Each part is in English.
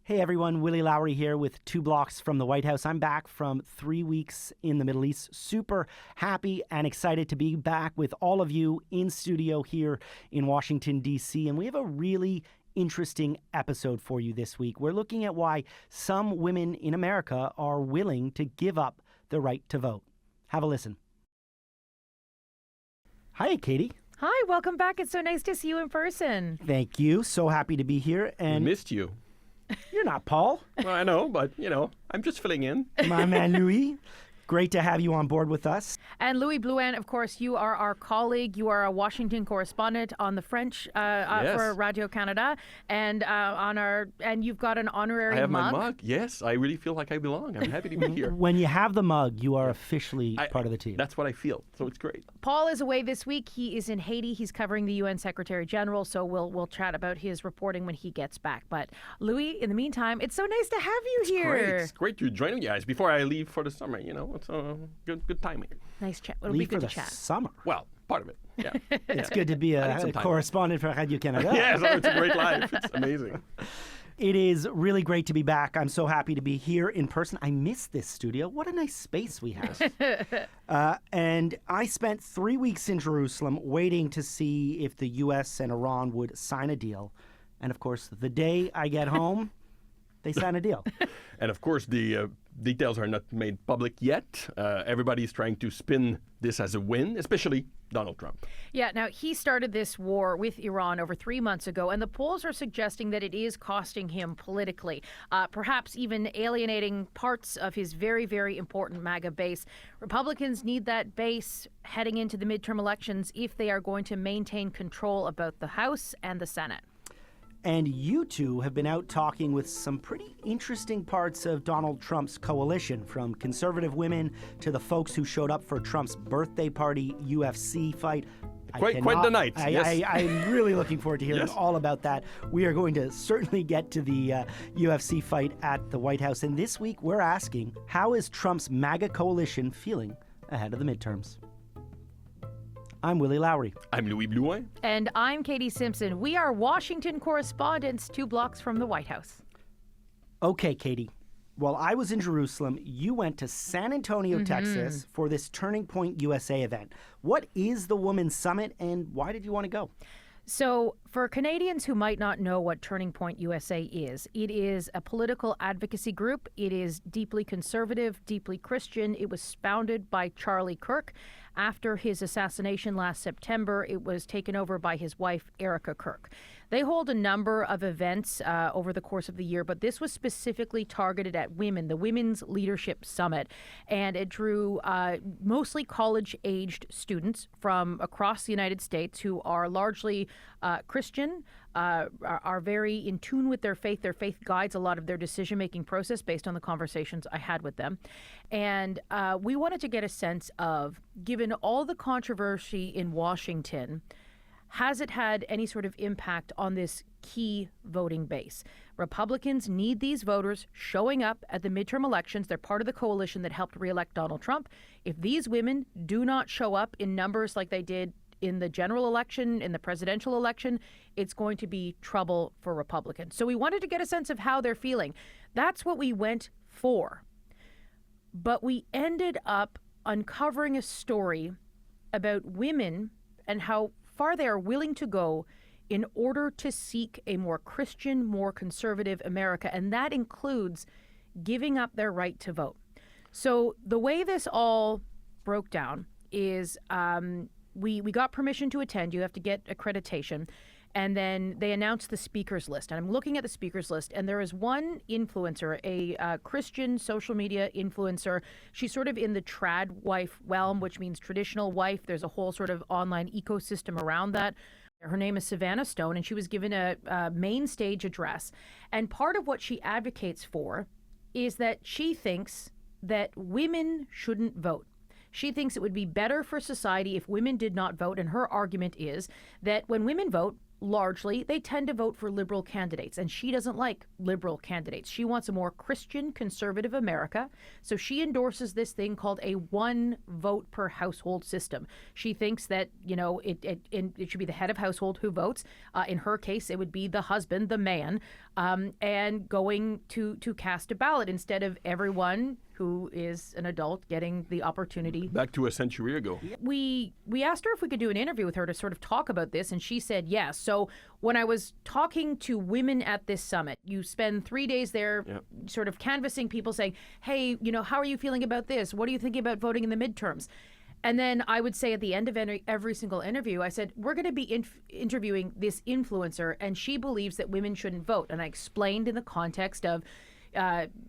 Hey everyone, Willy Lowry here with 2 blocks from the White House. I'm back from 3 weeks in the Middle East. Super happy and excited to be back with all of you in studio here in Washington, D.C. And we have a really interesting episode for you this week. We're looking at why some women in America are willing to give up the right to vote. Have a listen. Hi, Katie. Hi, welcome back. It's so nice to see you in person. Thank you. So happy to be here. And we missed you. You're not Paul. Well, I know, but, I'm just filling in. My man, Louis. Great to have you on board with us. And Louis Blouin, of course, you are our colleague. You are a Washington correspondent on the French Yes. for Radio Canada, and you've got an honorary I have mug. my mug. Yes, I really feel like I belong. I'm happy to be here. When you have the mug, you are officially part of the team. That's what I feel, so it's great. Paul is away this week. He is in Haiti. He's covering the UN Secretary General, so we'll chat about his reporting when he gets back. But Louis, in the meantime, it's so nice to have you here. Great. It's great to join you guys before I leave for the summer. It's a good timing. Nice chat. It'll be Leave good for to the chat. summer. Well, part of it. Yeah. It's good to be a correspondent for Radio Canada. Yes, it's a great life. It's amazing. It is really great to be back. I'm so happy to be here in person. I miss this studio. What a nice space we have. And I spent 3 weeks in Jerusalem waiting to see if the U.S. and Iran would sign a deal. And of course, the day I get home, they sign a deal. And of course, the details are not made public yet. Everybody's trying to spin this as a win, especially Donald Trump. Yeah, now he started this war with Iran over 3 months ago, and the polls are suggesting that it is costing him politically, perhaps even alienating parts of his very, very important MAGA base. Republicans need that base heading into the midterm elections if they are going to maintain control of both the House and the Senate. And you two have been out talking with some pretty interesting parts of Donald Trump's coalition, from conservative women to the folks who showed up for Trump's birthday party UFC fight. Quite the night. Yes. I'm really looking forward to hearing Yes. all about that. We are going to certainly get to the UFC fight at the White House. And this week we're asking, how is Trump's MAGA coalition feeling ahead of the midterms? I'm Willy Lowry. I'm Louis Blouin. And I'm Katie Simpson. We are Washington correspondents 2 blocks from the White House. Okay, Katie. While I was in Jerusalem, you went to San Antonio, Texas for this Turning Point USA event. What is the Women's Summit and why did you want to go? So for Canadians who might not know what Turning Point USA is, it is a political advocacy group. It is deeply conservative, deeply Christian. It was founded by Charlie Kirk. After his assassination last September, it was taken over by his wife, Erica Kirk. They hold a number of events over the course of the year, but this was specifically targeted at women, the Women's Leadership Summit. And it drew mostly college-aged students from across the United States who are largely Christian, are very in tune with their faith. Their faith guides a lot of their decision-making process based on the conversations I had with them. And we wanted to get a sense of, given all the controversy in Washington, has it had any sort of impact on this key voting base? Republicans need these voters showing up at the midterm elections. They're part of the coalition that helped reelect Donald Trump. If these women do not show up in numbers like they did in the general election, in the presidential election, it's going to be trouble for Republicans. So we wanted to get a sense of how they're feeling. That's what we went for. But we ended up uncovering a story about women and how far they are willing to go in order to seek a more Christian, more conservative America. And that includes giving up their right to vote. So the way this all broke down is we got permission to attend. You have to get accreditation. And then they announced the speakers list. And I'm looking at the speakers list, and there is one influencer, a Christian social media influencer. She's sort of in the trad wife realm, which means traditional wife. There's a whole sort of online ecosystem around that. Her name is Savannah Stone, and she was given a main stage address. And part of what she advocates for is that she thinks that women shouldn't vote. She thinks it would be better for society if women did not vote. And her argument is that when women vote, largely, they tend to vote for liberal candidates, and she doesn't like liberal candidates. She wants a more Christian, conservative America, so she endorses this thing called a one vote per household system. She thinks that, it should be the head of household who votes. In her case, it would be the husband, the man, and going to cast a ballot instead of everyone who is an adult getting the opportunity. Back to a century ago. We asked her if we could do an interview with her to sort of talk about this, and she said yes. So when I was talking to women at this summit, you spend 3 days there sort of canvassing people, saying, hey, how are you feeling about this? What are you thinking about voting in the midterms? And then I would say at the end of every single interview, I said, we're going to be interviewing this influencer, and she believes that women shouldn't vote. And I explained in the context of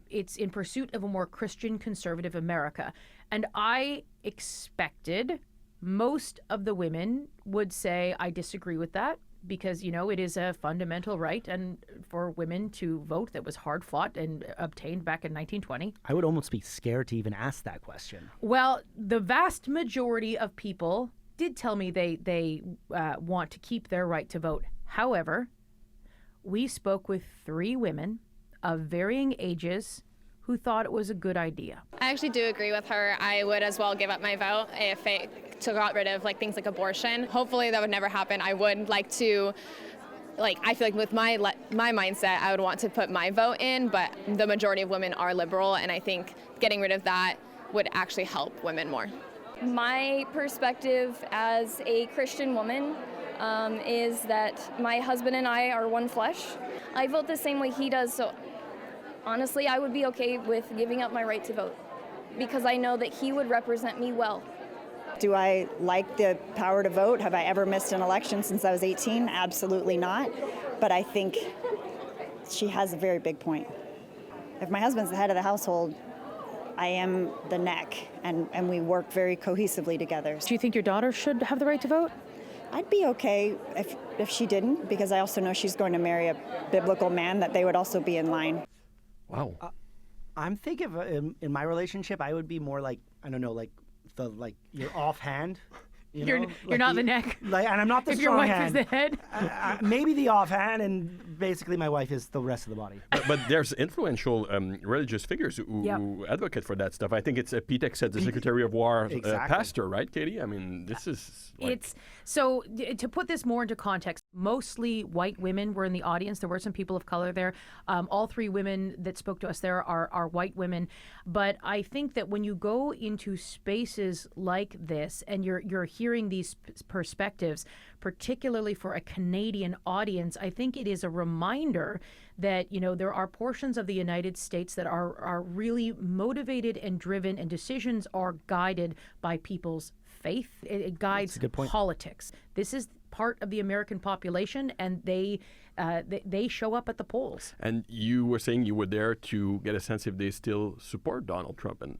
it's in pursuit of a more Christian conservative America. And I expected most of the women would say, I disagree with that, because, it is a fundamental right and for women to vote that was hard fought and obtained back in 1920. I would almost be scared to even ask that question. Well, the vast majority of people did tell me they want to keep their right to vote. However, we spoke with 3 women of varying ages who thought it was a good idea. I actually do agree with her. I would as well give up my vote if it got rid of things like abortion. Hopefully that would never happen. I would like to, I feel like with my mindset, I would want to put my vote in, but the majority of women are liberal, and I think getting rid of that would actually help women more. My perspective as a Christian woman is that my husband and I are one flesh. I vote the same way he does, so honestly, I would be okay with giving up my right to vote because I know that he would represent me well. Do I like the power to vote? Have I ever missed an election since I was 18? Absolutely not. But I think she has a very big point. If my husband's the head of the household, I am the neck, and we work very cohesively together. Do you think your daughter should have the right to vote? I'd be okay if she didn't, because I also know she's going to marry a biblical man, that they would also be in line. Wow. I'm thinking of, in my relationship, I would be more like, I don't know, you're offhand. You're not the neck. And I'm not the if strong your wife hand. is the head. Maybe the offhand, and basically my wife is the rest of the body. But there's influential religious figures who advocate for that stuff. I think it's Pete said the Secretary of War pastor, right, Katie? I mean, this is... So to put this more into context, mostly white women were in the audience. There were some people of color there. All 3 women that spoke to us there are white women. But I think that when you go into spaces like this and you're hearing these perspectives, particularly for a Canadian audience, I think it is a reminder that, there are portions of the United States that are really motivated and driven, and decisions are guided by people's faith. It guides politics. This is part of the American population, and they show up at the polls. And you were saying you were there to get a sense if they still support Donald Trump, and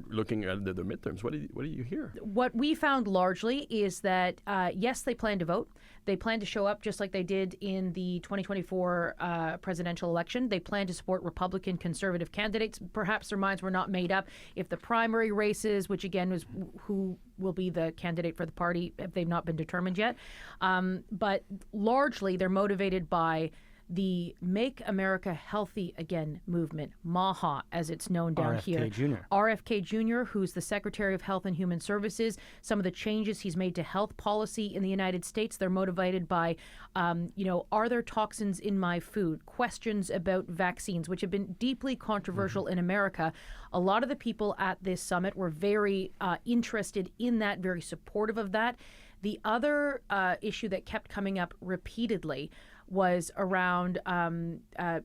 looking at the midterms. What do you hear? What we found largely is that yes, they plan to vote. They plan to show up just like they did in the 2024 presidential election. They plan to support Republican conservative candidates. Perhaps their minds were not made up if the primary races, which again was who will be the candidate for the party, if they've not been determined yet. But largely they're motivated by the Make America Healthy Again movement, MAGA, as it's known down here. RFK Jr., who's the Secretary of Health and Human Services. Some of the changes he's made to health policy in the United States, they're motivated by, are there toxins in my food? Questions about vaccines, which have been deeply controversial in America. A lot of the people at this summit were very interested in that, very supportive of that. The other issue that kept coming up repeatedly was around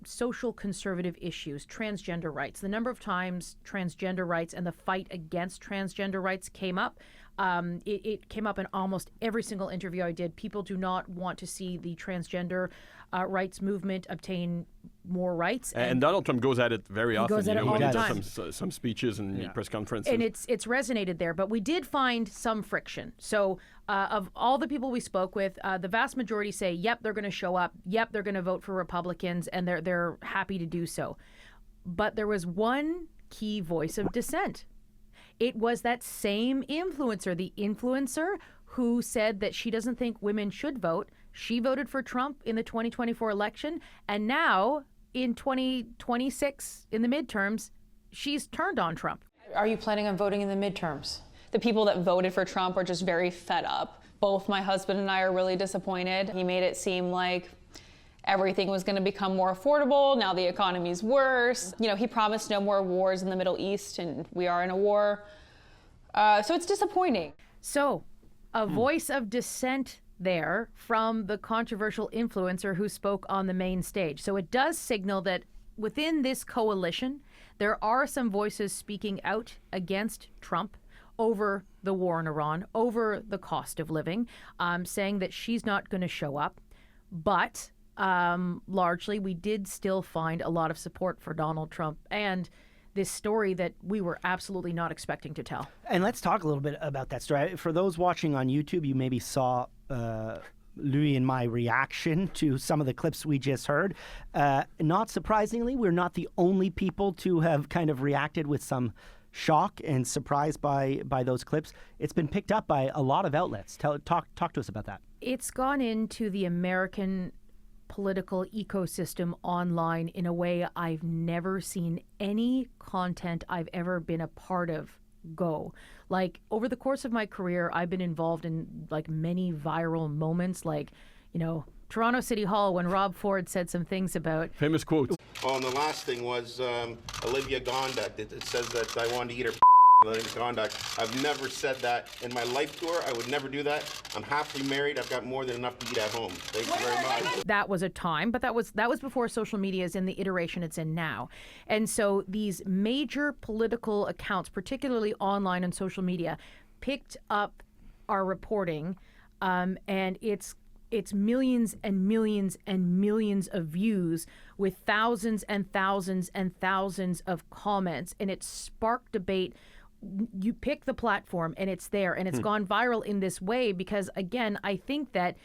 social conservative issues, transgender rights. The number of times transgender rights and the fight against transgender rights came up. It came up in almost every single interview I did. People do not want to see the transgender rights movement obtain more rights. And Donald Trump goes at it very often. Goes at it all the time. Some speeches and press conferences. And it's resonated there. But we did find some friction. So of all the people we spoke with, the vast majority say, yep, they're going to show up. Yep, they're going to vote for Republicans, and they're happy to do so. But there was one key voice of dissent. It was that same influencer, the influencer who said that she doesn't think women should vote. She voted for Trump in the 2024 election, and now in 2026, in the midterms, she's turned on Trump. Are you planning on voting in the midterms? The people that voted for Trump are just very fed up. Both my husband and I are really disappointed. He made it seem like everything was going to become more affordable. Now the economy's worse. You know, he promised no more wars in the Middle East, and we are in a war. So it's disappointing. So, a voice of dissent there from the controversial influencer who spoke on the main stage. So it does signal that within this coalition, there are some voices speaking out against Trump over the war in Iran, over the cost of living, saying that she's not going to show up. But largely, we did still find a lot of support for Donald Trump and this story that we were absolutely not expecting to tell. And let's talk a little bit about that story. For those watching on YouTube, you maybe saw Louis and my reaction to some of the clips we just heard. Not surprisingly, we're not the only people to have kind of reacted with some shock and surprise by those clips. It's been picked up by a lot of outlets. Talk to us about that. It's gone into the American political ecosystem online in a way I've never seen any content I've ever been a part of go. Like, over the course of my career, I've been involved in like many viral moments, like, you know, Toronto City Hall when Rob Ford said some things about... Famous quote. Oh, and the last thing was Olivia Gondak. It says that I wanted to eat her Olivia Gondak. I've never said that in my life tour. I would never do that. I'm happily married. I've got more than enough to eat at home. Thank you very much. That was a time, but that was before social media is in the iteration it's in now. And so these major political accounts, particularly online and social media, picked up our reporting, and it's millions and millions and millions of views with thousands and thousands and thousands of comments, and it sparked debate. You pick the platform and it's there, and it's gone viral in this way because, again, I think that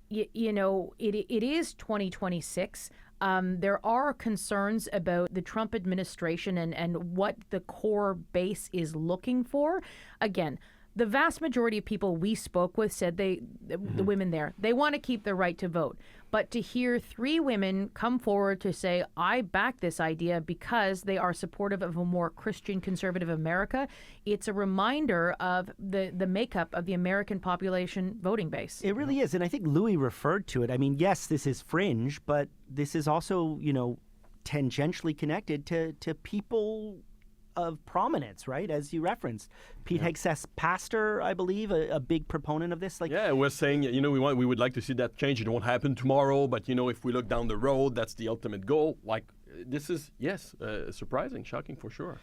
it is 2026. There are concerns about the Trump administration and what the core base is looking for. Again, the vast majority of people we spoke with said the women there, they want to keep their right to vote. But to hear 3 women come forward to say, I back this idea because they are supportive of a more Christian conservative America, it's a reminder of the makeup of the American population voting base. It really is. And I think Louis referred to it. I mean, yes, this is fringe, but this is also, tangentially connected to people of prominence, right? As you referenced, Pete Hegseth's pastor, I believe, a big proponent of this. We're saying, we would like to see that change. It won't happen tomorrow, but if we look down the road, that's the ultimate goal. This is surprising, shocking for sure.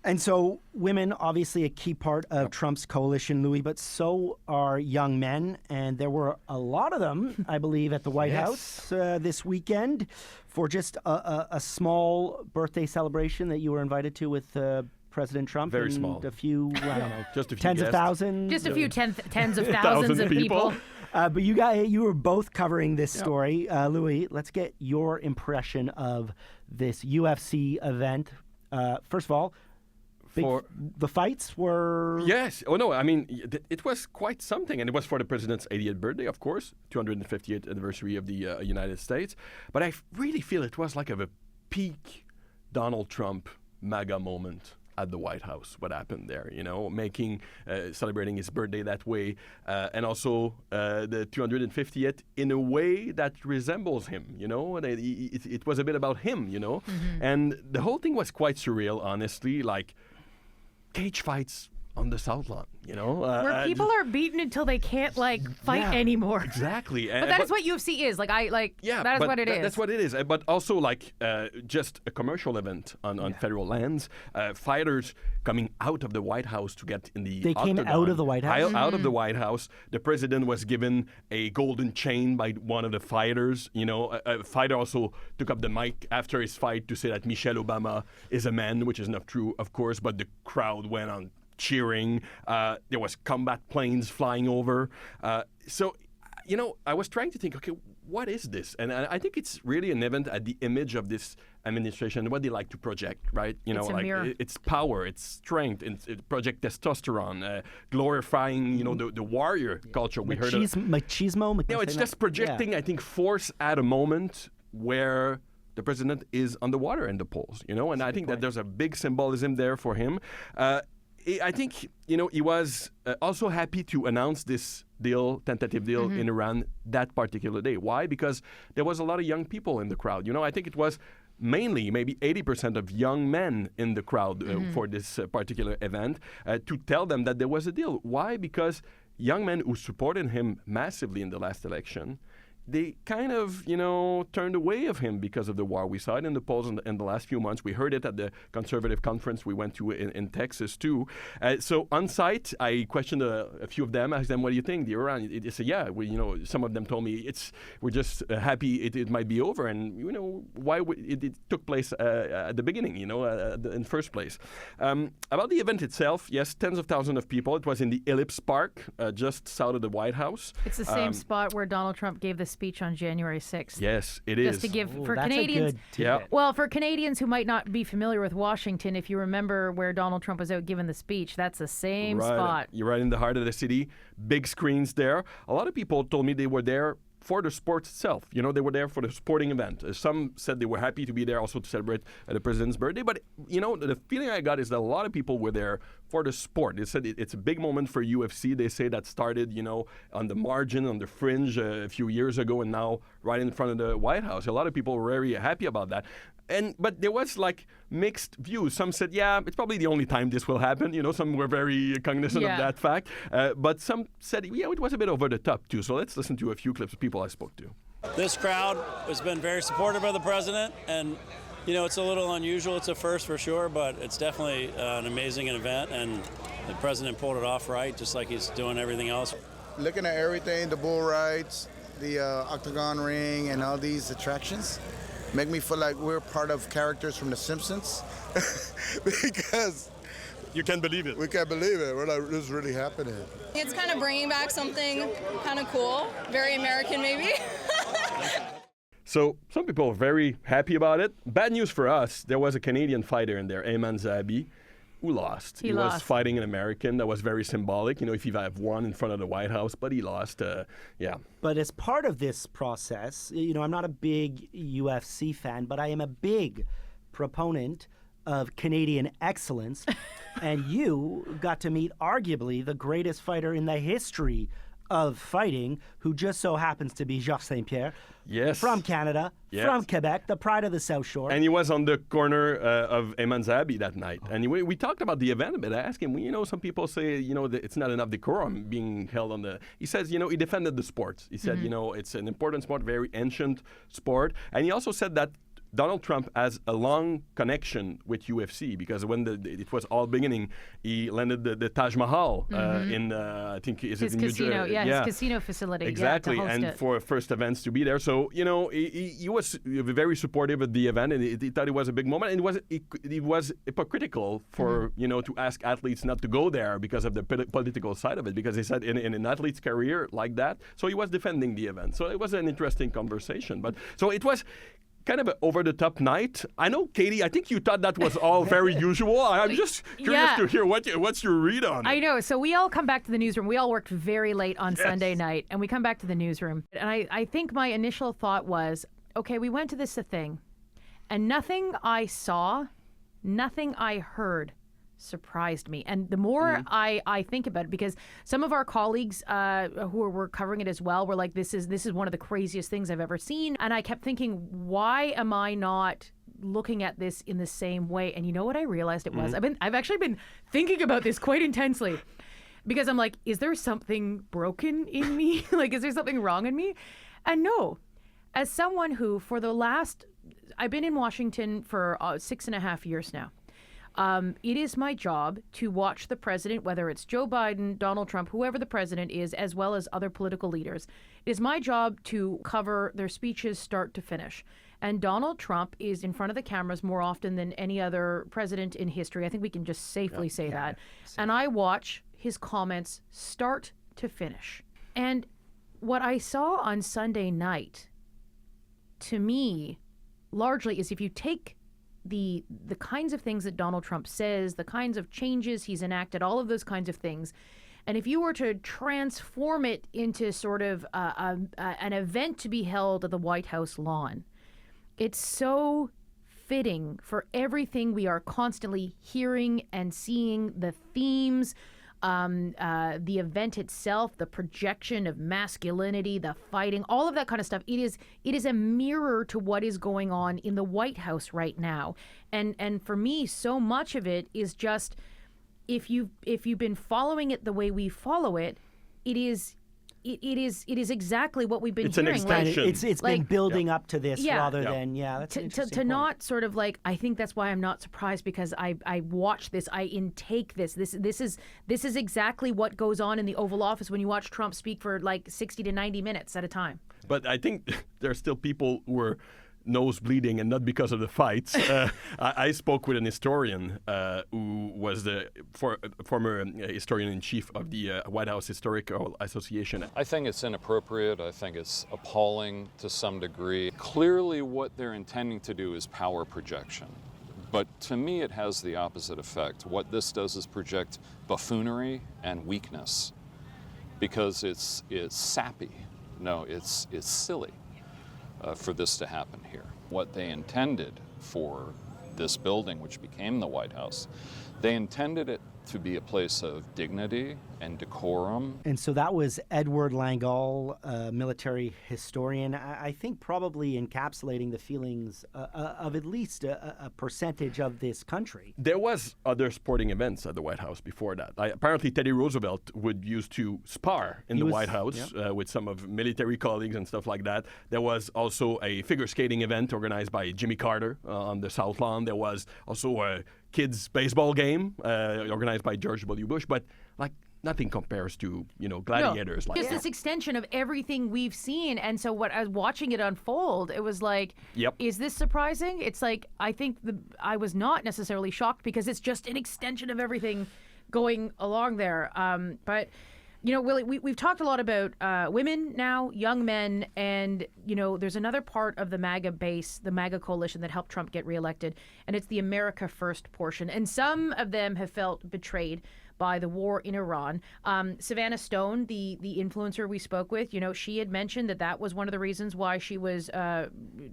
And so women, obviously a key part of Trump's coalition, Louis, but so are young men. And there were a lot of them, I believe, at the White House this weekend for just a small birthday celebration that you were invited to with President Trump. Very small. A few, I don't know, just a few tens of thousands. Just a few tens of thousands of people. But you were both covering this story. Louis, let's get your impression of this UFC event. First of all, the fights were... Yes. Oh, no. I mean, it was quite something. And it was for the president's 80th birthday, of course, 250th anniversary of the United States. But I really feel it was like a peak Donald Trump MAGA moment at the White House, what happened there, celebrating his birthday that way. And also the 250th in a way that resembles him, It was a bit about him, And the whole thing was quite surreal, honestly, like cage fights on the South Lawn, where people are beaten until they can't fight anymore. Exactly. But that is what UFC is. That is what it is. That's what it is. But also just a commercial event on federal lands. Fighters coming out of the White House to get in the octagon. Came out of the White House? Out of the White House. The president was given a golden chain by one of the fighters. A fighter also took up the mic after his fight to say that Michelle Obama is a man, which is not true, of course, but the crowd went on cheering. There was combat planes flying over. So, I was trying to think, okay, what is this? And I think it's really an event at the image of this administration, what they like to project, right? It's a mirror. It's power, it's strength, it project testosterone, glorifying, the warrior culture. We heard of, machismo. it's just projecting, I think, force at a moment where the president is underwater in the polls, and I think that there's a big symbolism there for him. I think, he was also happy to announce this tentative deal in Iran that particular day. Why? Because there was a lot of young people in the crowd. I think it was mainly maybe 80% of young men in the crowd for this particular event to tell them that there was a deal. Why? Because young men who supported him massively in the last election, they kind of, turned away of him because of the war. We saw it in the polls in the last few months. We heard it at the conservative conference we went to in Texas, too. So on site, I questioned a few of them, asked them, what do you think? The Iran, they said, yeah, some of them told me we're just happy it might be over. And, why it took place at the beginning, in the first place. About the event itself, yes, tens of thousands of people. It was in the Ellipse Park, just south of the White House. It's the same spot where Donald Trump gave the speech on January 6th. Yes, it is. Just to give for that's Canadians. Well, for Canadians who might not be familiar with Washington, if you remember where Donald Trump was out giving the speech, that's the same spot. You're right in the heart of the city. Big screens there. A lot of people told me they were there for the sports itself. They were there for the sporting event. Some said they were happy to be there also to celebrate the president's birthday. But, the feeling I got is that a lot of people were there for the sport. They said it's a big moment for UFC. They say that started, on the margin, on the fringe a few years ago, and now right in front of the White House. A lot of people were very happy about that. But there was mixed views. Some said, yeah, it's probably the only time this will happen. Some were very cognizant of that fact. But some said, yeah, it was a bit over the top too. So let's listen to a few clips of people I spoke to. This crowd has been very supportive of the president, and it's a little unusual. It's a first for sure, but it's definitely an amazing event, and the president pulled it off right, just like he's doing everything else. Looking at everything, the bull rides, the octagon ring, and all these attractions, make me feel like we're part of characters from The Simpsons, because you can't believe it. We can't believe it. We're like, this is really happening. It's kind of bringing back something kind of cool, very American maybe. So some people are very happy about it. Bad news for us, there was a Canadian fighter in there, Ayman Zahabi, who lost. He was fighting an American. That was very symbolic, if he had won in front of the White House, but he lost, But as part of this process, I'm not a big UFC fan, but I am a big proponent of Canadian excellence. And you got to meet arguably the greatest fighter in the history of fighting, who just so happens to be Georges St-Pierre. Yes. From Canada, from Quebec, the pride of the South Shore. And he was on the corner of Ayman Zahabi that night. And we talked about the event a bit. I asked him, some people say, that it's not enough decorum being held on the... He says, he defended the sport. He said, it's an important sport, very ancient sport. And he also said that Donald Trump has a long connection with UFC, because when it was all beginning, he landed the Taj Mahal in, I think, is his it in casino? New Jersey? His casino facility. Exactly, to host and it. for first events to be there. So, he was very supportive of the event, and he thought it was a big moment. And it was hypocritical for, to ask athletes not to go there because of the political side of it, because he said in an athlete's career like that, so he was defending the event. So it was an interesting conversation. But so it was kind of an over-the-top night. I know, Katie, I think you thought that was all very usual. I'm just curious to hear what's your read on it. I know. So we all come back to the newsroom. We all worked very late on Sunday night, and we come back to the newsroom. And I think my initial thought was, okay, we went to this thing, and nothing I saw, nothing I heard surprised me. And the more I think about it, because some of our colleagues who were covering it as well were like, this is one of the craziest things I've ever seen. And I kept thinking, why am I not looking at this in the same way? And you know what I realized it was? I've actually been thinking about this quite intensely, because I'm like, is there something broken in me? Like, is there something wrong in me? And no, as someone who I've been in Washington for 6.5 years now. It is my job to watch the president, whether it's Joe Biden, Donald Trump, whoever the president is, as well as other political leaders. It is my job to cover their speeches start to finish. And Donald Trump is in front of the cameras more often than any other president in history. I think we can just safely say that. And I watch his comments start to finish. And what I saw on Sunday night, to me, largely is if you take the kinds of things that Donald Trump says, the kinds of changes he's enacted, all of those kinds of things, and if you were to transform it into sort of an event to be held at the White House lawn, it's so fitting for everything we are constantly hearing and seeing, the themes, the event itself, the projection of masculinity, the fighting, all of that kind of stuff. It is a mirror to what is going on in the White House right now. And for me, so much of it is just, if you've been following it the way we follow it, it is exactly what we've been hearing. It's an extension. It's been building up to this rather than that's an to interesting to point. not sort of like, I think that's why I'm not surprised, because I watch this, I intake this. This is exactly what goes on in the Oval Office when you watch Trump speak for like 60 to 90 minutes at a time. But I think there are still people who are nose bleeding, and not because of the fights. I spoke with an historian who was the former historian-in-chief of the White House Historical Association. I think it's inappropriate. I think it's appalling to some degree. Clearly what they're intending to do is power projection. But to me, it has the opposite effect. What this does is project buffoonery and weakness, because it's sappy. No, it's silly. For this to happen here. What they intended for this building, which became the White House, they intended it to be a place of dignity and decorum. And so that was Edward Langall, a military historian, I think probably encapsulating the feelings of at least a percentage of this country. There was other sporting events at the White House before that. Apparently Teddy Roosevelt would used to spar in the White House with some of military colleagues and stuff like that. There was also a figure skating event organized by Jimmy Carter on the South Lawn. There was also a kids' baseball game organized by George W. Bush. But like, nothing compares to, gladiators. No. It's this extension of everything we've seen. And so I was watching it unfold, it was like, is this surprising? It's like, I think I was not necessarily shocked, because it's just an extension of everything going along there. But, Willy, we've talked a lot about women now, young men, and, there's another part of the MAGA base, the MAGA coalition, that helped Trump get reelected, and it's the America First portion. And some of them have felt betrayed by the war in Iran. Savannah Stone, the influencer we spoke with, she had mentioned that was one of the reasons why she was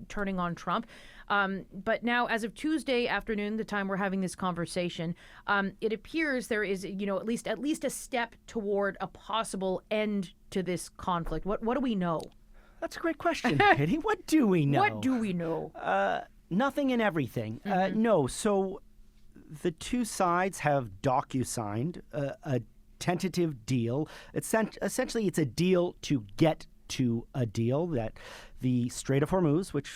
turning on Trump. But now, as of Tuesday afternoon, the time we're having this conversation, it appears there is, at least a step toward a possible end to this conflict. What do we know? That's a great question, Katie. What do we know? What do we know? Nothing and everything. No. So the two sides have docu-signed a tentative deal. Essentially, it's a deal to get to a deal that the Strait of Hormuz, which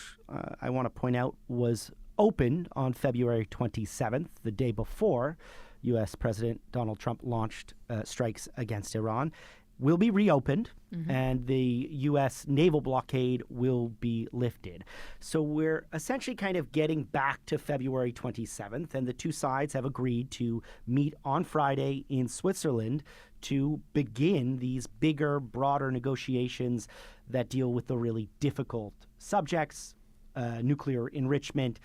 I want to point out was opened on February 27th, the day before U.S. President Donald Trump launched strikes against Iran, will be reopened, and the U.S. naval blockade will be lifted. So we're essentially kind of getting back to February 27th, and the two sides have agreed to meet on Friday in Switzerland to begin these bigger, broader negotiations that deal with the really difficult subjects, nuclear enrichment,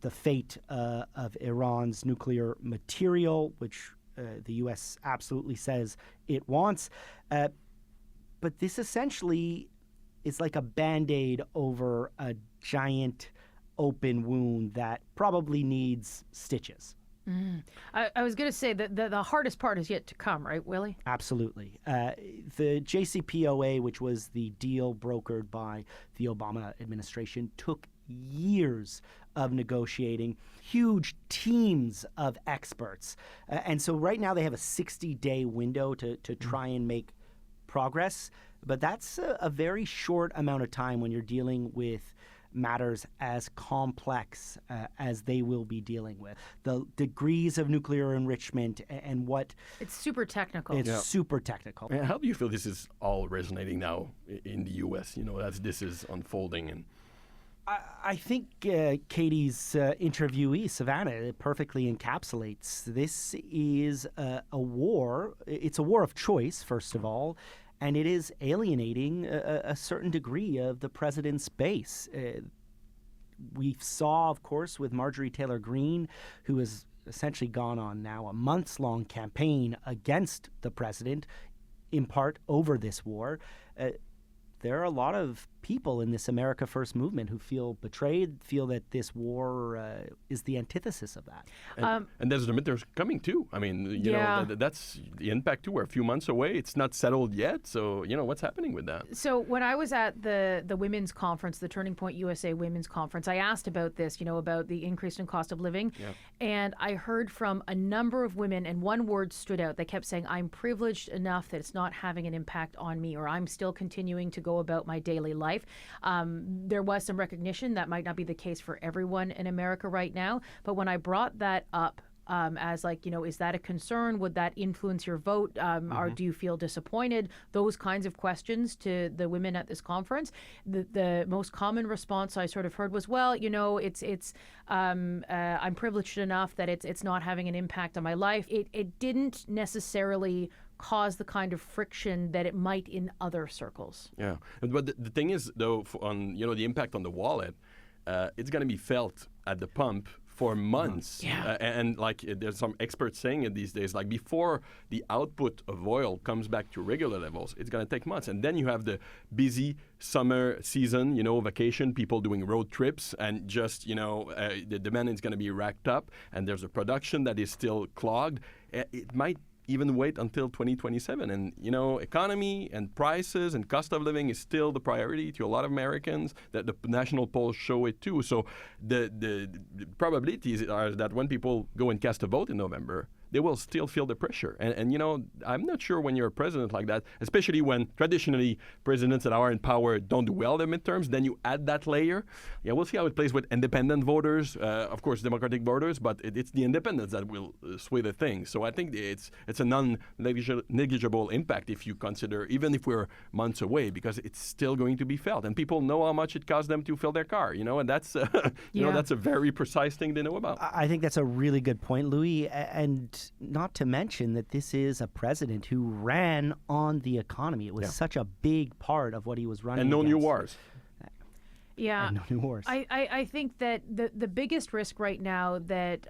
the fate of Iran's nuclear material, which the U.S. absolutely says it wants. But this essentially is like a Band-Aid over a giant open wound that probably needs stitches. I was going to say that the hardest part is yet to come, right, Willy? Absolutely. The JCPOA, which was the deal brokered by the Obama administration, took years of negotiating, huge teams of experts. And so right now they have a 60-day window to try and make progress. But that's a very short amount of time when you're dealing with matters as complex as they will be dealing with. The degrees of nuclear enrichment and what... It's super technical. It's super technical. And how do you feel this is all resonating now in the U.S., as this is unfolding? And I think Katie's interviewee, Savannah, perfectly encapsulates. This is a war. It's a war of choice, first of all, and it is alienating a certain degree of the president's base. we saw, of course, with Marjorie Taylor Greene, who has essentially gone on now a months-long campaign against the president, in part over this war. There are a lot of people in this America First movement who feel betrayed, feel that this war is the antithesis of that. And there's the midterms coming too. I mean, you know, that's the impact too. We're a few months away. It's not settled yet. So, you know, what's happening with that? So when I was at the women's conference, the Turning Point USA Women's Conference, I asked about this, you know, about the increase in cost of living. Yeah. And I heard from a number of women, and one word stood out. They kept saying, I'm privileged enough that it's not having an impact on me, or I'm still continuing to go about my daily life. There was some recognition that might not be the case for everyone in America right now. But when I brought that up as like, you know, is that a concern? Would that influence your vote? Or do you feel disappointed? Those kinds of questions to the women at this conference. The most common response I sort of heard was, well, you know, I'm privileged enough that it's not having an impact on my life. It didn't necessarily cause the kind of friction that it might in other circles. Yeah, but the thing is, though, on the impact on the wallet, it's going to be felt at the pump for months. Yeah. And like there's some experts saying it these days, like before the output of oil comes back to regular levels, it's going to take months. And then you have the busy summer season, vacation, people doing road trips, and just, the demand is going to be racked up, and there's a production that is still clogged. It might even wait until 2027. And, economy and prices and cost of living is still the priority to a lot of Americans. That the national polls show it too. So the probabilities are that when people go and cast a vote in November, they will still feel the pressure. And I'm not sure when you're a president like that, especially when traditionally presidents that are in power don't do well in the midterms, then you add that layer. Yeah, we'll see how it plays with independent voters, of course, Democratic voters, but it's the independents that will sway the thing. So I think it's a non-negligible impact if you consider, even if we're months away, because it's still going to be felt. And people know how much it costs them to fill their car, and that's, that's a very precise thing they know about. I think that's a really good point, Louis, and not to mention that this is a president who ran on the economy. It was such a big part of what he was running and no against. new wars. Yeah, and no new wars. I think that the biggest risk right now that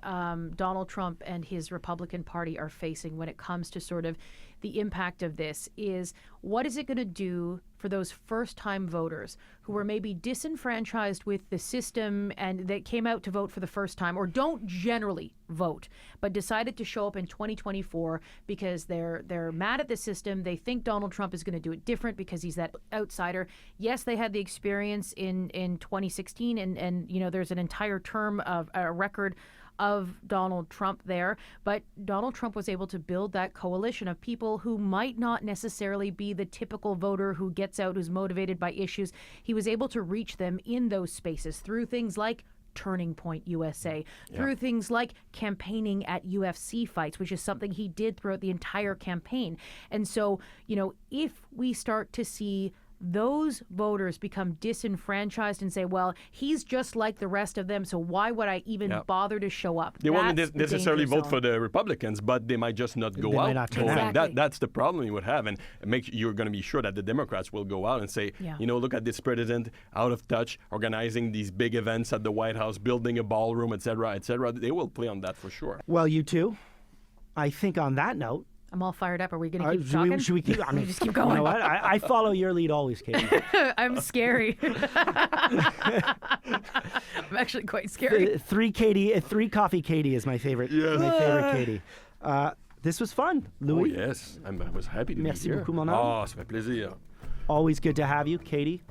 Donald Trump and his Republican Party are facing when it comes to sort of the impact of this is, what is it going to do for those first-time voters who were maybe disenfranchised with the system and that came out to vote for the first time, or don't generally vote, but decided to show up in 2024 because they're mad at the system. They think Donald Trump is going to do it different because he's that outsider. Yes, they had the experience in 2016, and there's an entire term of a record of Donald Trump there, but Donald Trump was able to build that coalition of people who might not necessarily be the typical voter who gets out, who's motivated by issues. He was able to reach them in those spaces through things like Turning Point USA, through things like campaigning at UFC fights, which is something he did throughout the entire campaign. And so, if we start to see those voters become disenfranchised and say, well, he's just like the rest of them, so why would I even bother to show up? They won't necessarily vote for the Republicans, but they might just not go out. Exactly. That's the problem you would have. And you're going to be sure that the Democrats will go out and say, look at this president, out of touch, organizing these big events at the White House, building a ballroom, et cetera, et cetera. They will play on that for sure. Well, you too. I think on that note, I'm all fired up. Are we going to keep talking? Should we keep? I mean, just keep going. You know what? I follow your lead always, Katie. I'm scary. I'm actually quite scary. Three coffee Katie is my favorite. Yes. My favorite Katie. This was fun, Louis. Oh yes, I was happy to Merci be here. Beaucoup, mon homme. Oh, ça fait plaisir. Always good to have you, Katie.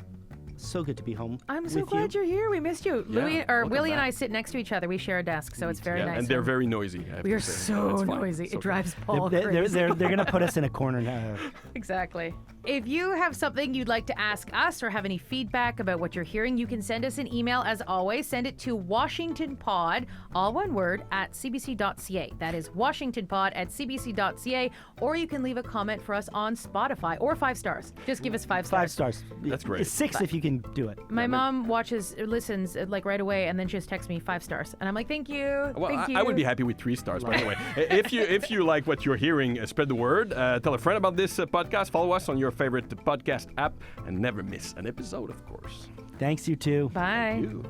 So good to be home. I'm so glad you're here. We missed you. Yeah, Willy and I sit next to each other. We share a desk, so it's very nice. And they're very noisy. We are so noisy. It drives Paul crazy. They're going to put us in a corner now. Exactly. If you have something you'd like to ask us or have any feedback about what you're hearing, you can send us an email. As always, send it to WashingtonPod, all one word, at CBC.ca. That is WashingtonPod at CBC.ca. Or you can leave a comment for us on Spotify, or 5 stars. Just give us 5 stars. 5 stars. That's great. 6 if you can do it. My mom listens like right away, and then she just texts me 5 stars, and I'm like, thank you. Well, thank you. I would be happy with 3 stars. But anyway, if you like what you're hearing, spread the word. Tell a friend about this podcast. Follow us on your favorite podcast app, and never miss an episode, of course. Thanks, you too. Bye. Thank you.